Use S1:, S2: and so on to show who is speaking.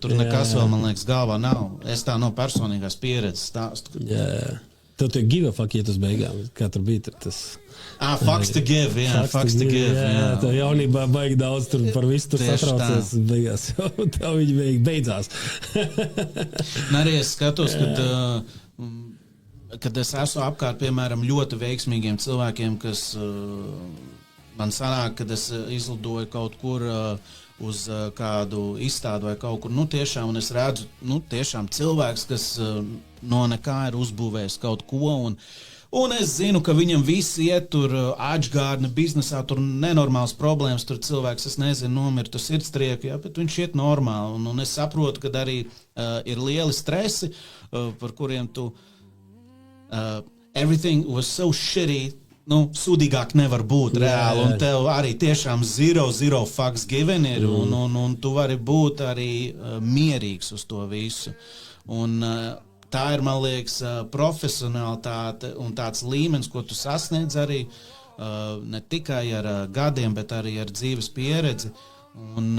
S1: Tur nekas vēl, man liekas, galvā nav. Es tā no personīgās pieredzes stāstu.
S2: Jā. Tev tie give a fuck iet uz beigām. Kā tur bija tur tas...
S1: Fucks to give, jā. Fucks to give, jā.
S2: Tā jaunībā baigi daudz tur par visu tur satraucies. Beigās jau tā viņi beidzās.
S1: Arī es skatos, kad es esmu apkārt, piemēram, ļoti veiksmīgiem cilvēkiem, kas man sanāk, kad es izlidoju kaut kur uz kādu izstādu vai kaut kur, tiešām, un es redzu, tiešām cilvēks, kas no nekā ir uzbūvējis kaut ko, un es zinu, ka viņam visi iet tur āķgārna biznesā, tur nenormāls problēmas, tur cilvēks, es nezinu, nomirtu sirdstrieku, bet viņš iet normāli, un es saprotu, ka arī ir lieli stresi, par kuriem tu everything was so shitty, sūdīgāk nevar būt reāli, un tev arī tiešām zero fucks given ir, un tu vari būt arī mierīgs uz to visu. Un tā ir, man liekas, profesionalitāte un tāds līmenis, ko tu sasniedz arī ne tikai ar gadiem, bet arī ar dzīves pieredzi. Un